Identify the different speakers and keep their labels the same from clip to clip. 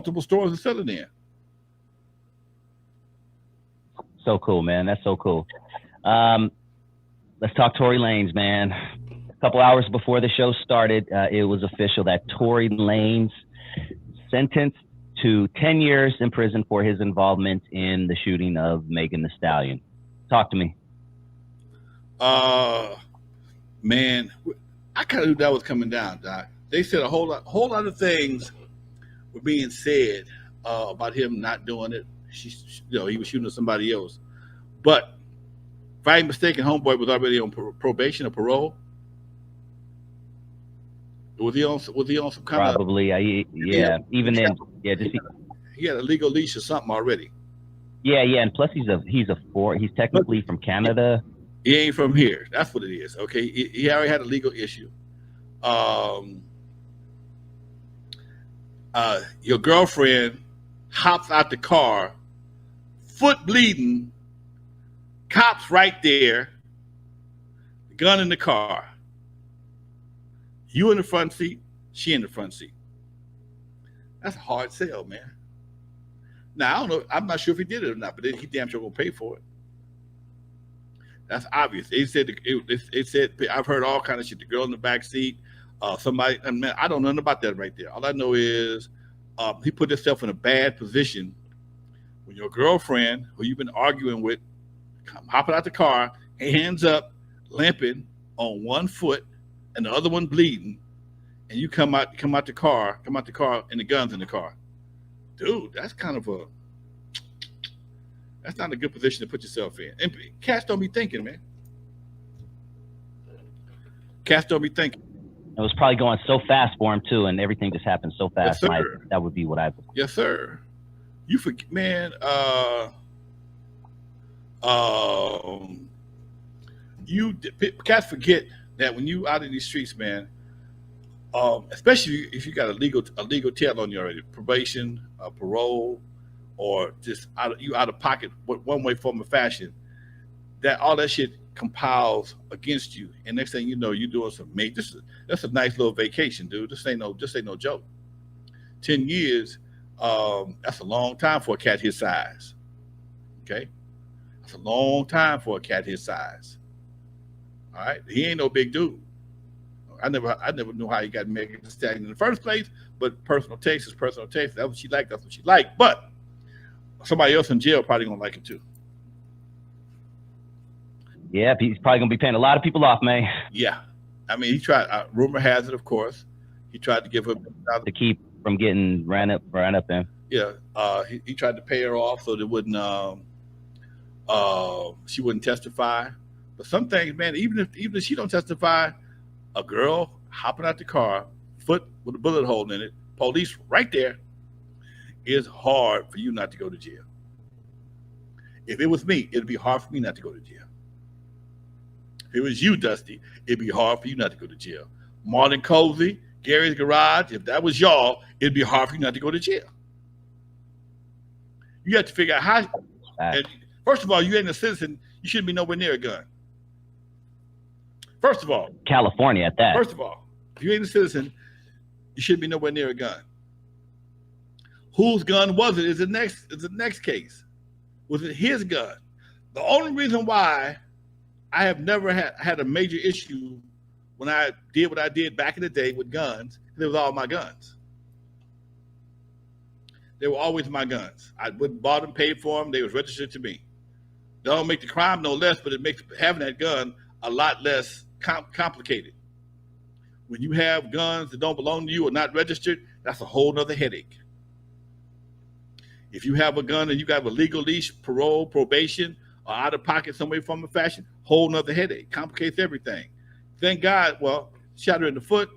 Speaker 1: multiple stores and sell it in.
Speaker 2: So cool, man. That's so cool. Let's talk Tory Lanez, man. A couple hours before the show started, it was official that Tory Lanez sentenced to 10 years in prison for his involvement in the shooting of Megan Thee Stallion. Talk to me.
Speaker 1: Man, I kind of knew that was coming down, Doc. They said a whole lot of things were being said about him not doing it. He was shooting at somebody else. But if I ain't mistaken, homeboy was already on probation or parole. Was he on some kind of
Speaker 2: probably? Yeah. Even then, yeah.
Speaker 1: He had a legal leash or something already.
Speaker 2: Yeah, and plus he's technically from Canada.
Speaker 1: He ain't from here. That's what it is. Okay, he already had a legal issue. Your girlfriend hops out the car, foot bleeding, cops right there, gun in the car. You in the front seat, she in the front seat. That's a hard sell, man. Now, I don't know. I'm not sure if he did it or not, but he damn sure gonna pay for it. That's obvious. They said I've heard all kind of shit. The girl in the back seat, somebody. And man, I don't know nothing about that right there. All I know is he put himself in a bad position when your girlfriend, who you've been arguing with, hopping out the car, hands up, limping on one foot, and the other one bleeding, and you come out the car, and the gun's in the car. Dude, that's not a good position to put yourself in. And cats don't be thinking, man. Cats don't be thinking.
Speaker 2: It was probably going so fast for him too, and everything just happened so fast.
Speaker 1: Yes, sir.
Speaker 2: That would be what I would.
Speaker 1: Yes, sir. You forget, man. Cats forget that when you out in these streets, man, especially if you got a legal tail on you already, probation, parole, or just out of pocket, one way, form, or fashion, that all that shit compiles against you, and next thing you know, you're doing some major. That's a nice little vacation, dude. This ain't no joke. 10 years, that's a long time for a cat his size. Okay, that's a long time for a cat his size. All right, he ain't no big dude. I never knew how he got Megan Thee Stallion in the first place, but personal taste is personal taste. That's what she liked. That's what she liked. But somebody else in jail probably gonna like it too.
Speaker 2: Yeah, he's probably gonna be paying a lot of people off, man.
Speaker 1: Yeah, I mean, he tried. Rumor has it, of course, he tried to give her
Speaker 2: to keep from getting ran up in.
Speaker 1: Yeah, he tried to pay her off so they wouldn't. She wouldn't testify. But some things, man, even if she don't testify, a girl hopping out the car, foot with a bullet hole in it, police right there, is hard for you not to go to jail. If it was me, it'd be hard for me not to go to jail. If it was you, Dusty, it'd be hard for you not to go to jail. Martin Cozy, Gary's Garage, if that was y'all, it'd be hard for you not to go to jail. You have to figure out how. And first of all, you ain't a citizen. You shouldn't be nowhere near a gun. First of all,
Speaker 2: California at that.
Speaker 1: First of all, if you ain't a citizen, you shouldn't be nowhere near a gun. Whose gun was it? Is the next case. Was it his gun? The only reason why I have never had a major issue when I did what I did back in the day with guns, it was all my guns. They were always my guns. I wouldn't bought them, paid for them. They was registered to me. They don't make the crime no less, but it makes having that gun a lot less complicated. When you have guns that don't belong to you or not registered, that's a whole nother headache. If you have a gun and you got a legal leash, parole, probation, or out of pocket some way, form, or fashion, whole nother headache. Complicates everything. Thank God, well, shot her in the foot,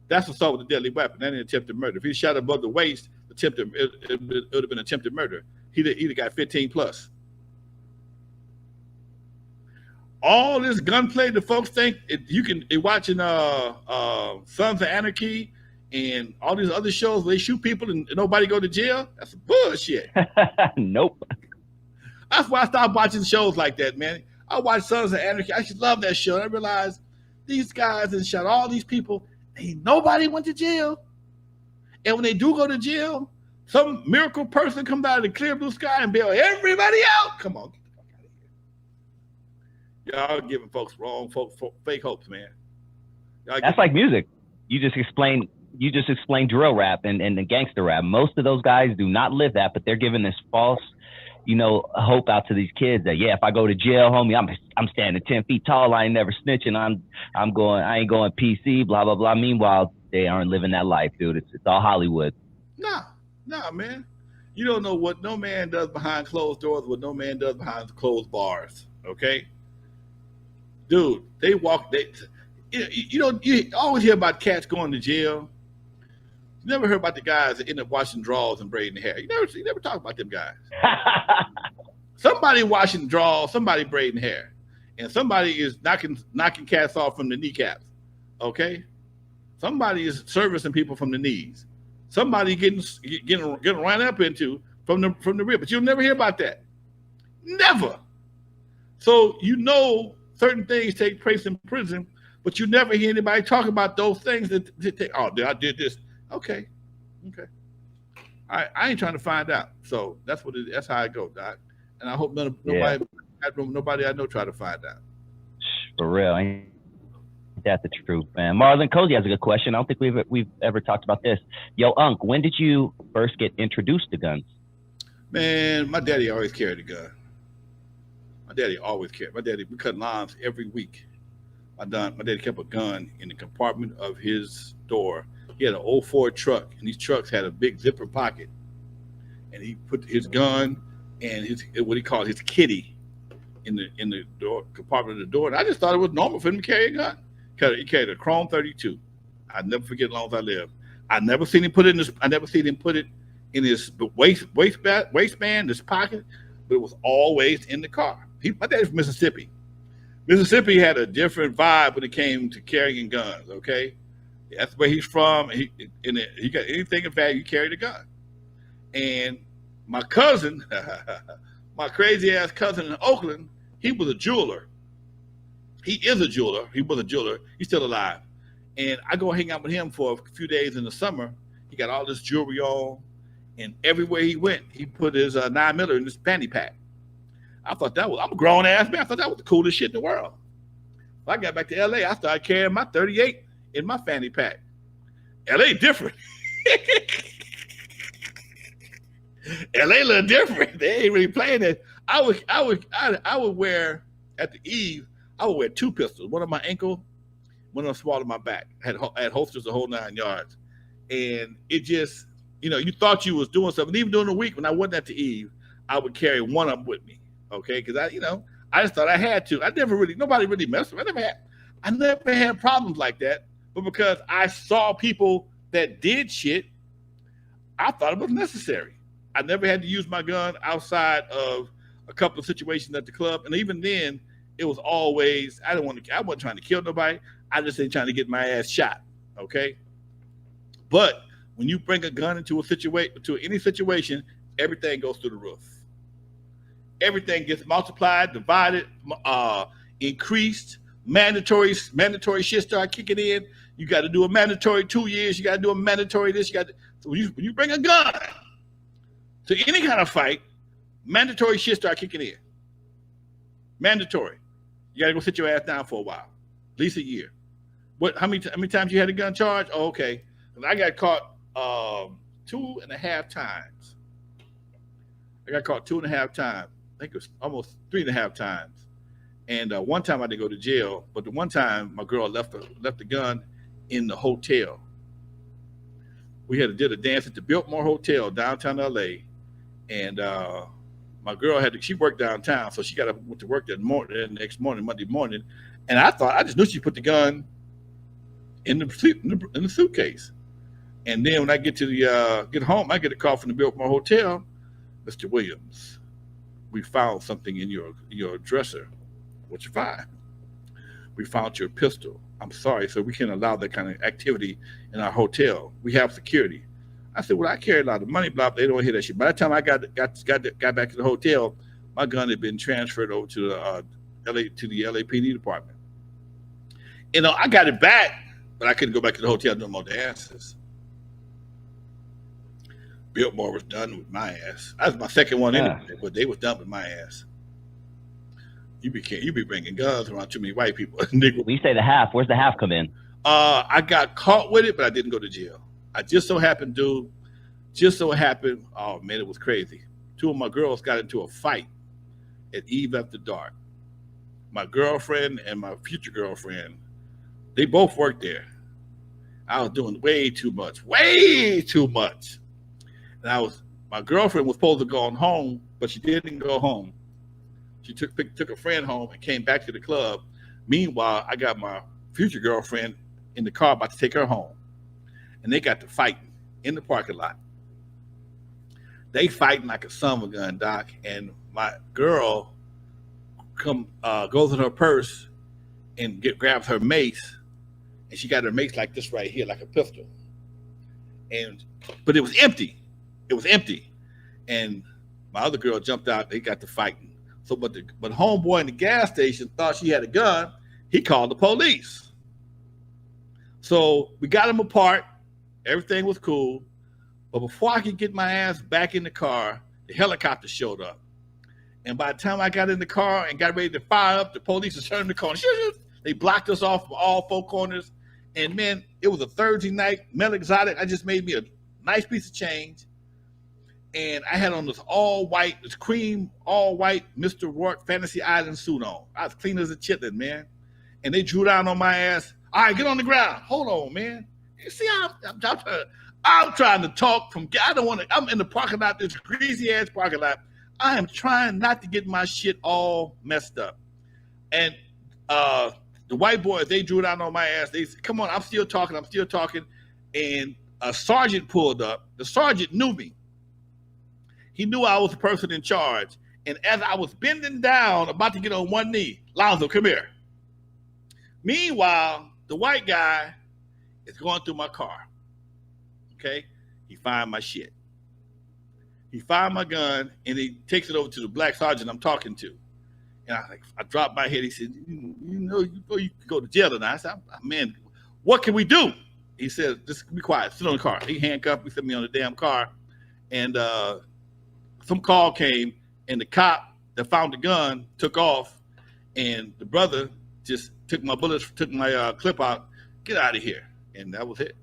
Speaker 1: that's assault with a deadly weapon. That ain't attempted murder. If he shot above the waist, it would have been attempted murder. He'd have got 15 plus. All this gunplay, the folks think watching Sons of Anarchy and all these other shows where they shoot people and nobody go to jail. That's bullshit.
Speaker 2: Nope.
Speaker 1: That's why I stopped watching shows like that, man. I watched Sons of Anarchy. I used to love that show. And I realized these guys that shot all these people, ain't nobody went to jail. And when they do go to jail, some miracle person comes out of the clear blue sky and bail everybody out. Come on, get the fuck out of here. Y'all giving folks wrong, fake hopes, man.
Speaker 2: That's like music. You just explained drill rap and the gangster rap. Most of those guys do not live that, but they're giving this false, hope out to these kids that, yeah, if I go to jail, homie, I'm standing 10 feet tall. I ain't never snitching. I ain't going PC, blah, blah, blah. Meanwhile, they aren't living that life, dude. It's all Hollywood.
Speaker 1: Nah, man. You don't know what no man does behind closed doors, what no man does behind closed bars. Okay, dude. You always hear about cats going to jail. You never heard about the guys that end up washing drawers and braiding hair. You never talk about them guys. Somebody washing drawers, somebody braiding hair, and somebody is knocking cats off from the kneecaps. Okay, somebody is servicing people from the knees. Somebody getting run up into from the rear, but you'll never hear about that. Never. So certain things take place in prison, but you never hear anybody talk about those things that I did this. Okay. I ain't trying to find out. So that's how I go, Doc. And I hope nobody I know try to find out.
Speaker 2: For real. Ain't that the truth, man? Marlon Cozy has a good question. I don't think we've ever talked about this. Yo, Unc, when did you first get introduced to guns?
Speaker 1: Man, my daddy always carried a gun. My daddy, we cut lines every week. My daddy kept a gun in the compartment of his door. He had an old Ford truck, and these trucks had a big zipper pocket. And he put his gun and what he called his kitty in the door compartment of the door. And I just thought it was normal for him to carry a gun. He carried a Chrome 32. I'd never forget as long as I live. I never seen him put it in his waistband, this pocket, but it was always in the car. My dad's from Mississippi. Mississippi had a different vibe when it came to carrying guns. Okay, that's where he's from. He got anything of value, he carried a gun. And my cousin, my crazy ass cousin in Oakland, he was a jeweler. He is a jeweler. He was a jeweler. He's still alive. And I go hang out with him for a few days in the summer. He got all this jewelry on, and everywhere he went, he put his 9mm in his fanny pack. I'm a grown ass man. I thought that was the coolest shit in the world. When I got back to LA, I started carrying my 38 in my fanny pack. LA different. LA a little different. They ain't really playing it. I would wear at the eve. I would wear two pistols, one on my ankle, one on the small of my back. I had holsters the whole 9 yards, and it just, you thought you was doing something. Even during the week when I wasn't at the eve, I would carry one of them with me, okay? Because I just thought I had to. Nobody really messed with me. I never had problems like that, but because I saw people that did shit, I thought it was necessary. I never had to use my gun outside of a couple of situations at the club, and even then, it was always I wasn't trying to kill nobody. I just ain't trying to get my ass shot. Okay. But when you bring a gun into any situation, everything goes through the roof. Everything gets multiplied, divided, increased. Mandatory shit start kicking in. You got to do a mandatory 2 years. You got to do a mandatory this. So when you bring a gun to any kind of fight, mandatory shit start kicking in. Mandatory. You got to go sit your ass down for a while, at least a year. How many times you had a gun charge? Oh, okay. I got caught 2.5 times. I got caught 2.5 times. I think it was almost 3.5 times. And one time I didn't go to jail, but the one time my girl left the gun in the hotel. We did a dance at the Biltmore Hotel downtown LA, and my girl she worked downtown, so she went to work that next morning, Monday morning, and I just knew she put the gun in the suitcase. And then when I get home, I get a call from the Biltmore Hotel. Mr. Williams, we found something in your dresser. What you find? We found your pistol. I'm sorry, sir, we can't allow that kind of activity in our hotel. We have security. I said, well, I carry a lot of money, blah, blah. They don't hear that shit. By the time I got back to the hotel, my gun had been transferred over to the LAPD department. I got it back, but I couldn't go back to the hotel no more dances. Biltmore was done with my ass. That was my second one
Speaker 2: Uh,
Speaker 1: anyway, but they was done with my ass. You be bringing guns around too many white people, nigga.
Speaker 2: we say the half. Where's the half come in?
Speaker 1: I got caught with it, but I didn't go to jail. I just so happened, dude. Just so happened. Oh man, it was crazy. Two of my girls got into a fight at Eve After Dark. My girlfriend and my future girlfriend, they both worked there. I was doing way too much, way too much. And my girlfriend was supposed to go on home, but she didn't go home. She took a friend home and came back to the club. Meanwhile, I got my future girlfriend in the car about to take her home, and they got to fighting in the parking lot. They fighting like a son of a gun, Doc. And my girl goes in her purse and grabs her mace, and she got her mace like this right here, like a pistol. But it was empty. It was empty. And my other girl jumped out. They got to fighting. So, but homeboy in the gas station thought she had a gun. He called the police. So we got them apart. Everything was cool. But before I could get my ass back in the car, the helicopter showed up. And by the time I got in the car and got ready to fire up, the police was turning the corner. They blocked us off from all four corners. And man, it was a Thursday night, Mel Exotic. I just made me a nice piece of change. And I had on this cream, all white Mr. Rourke Fantasy Island suit on. I was clean as a chitlin, man. And they drew down on my ass. All right, get on the ground. Hold on, man. You see, I'm trying to talk from. I don't want to. I'm in the parking lot, this greasy ass parking lot. I am trying not to get my shit all messed up. And the white boys, they drew down on my ass. They said, "Come on, I'm still talking. And a sergeant pulled up. The sergeant knew me. He knew I was the person in charge. And as I was bending down, about to get on one knee, Lonzo, come here. Meanwhile, the white guy is going through my car. Okay? He find my shit. He find my gun, and he takes it over to the black sergeant I'm talking to. And I dropped my head. He said, you can go to jail tonight. I said, man, what can we do? He said, just be quiet. Sit on the car. He handcuffed me, set me on the damn car. And some call came, and the cop that found the gun took off, and the brother just took my bullets, took my clip out. Get out of here. And that was it.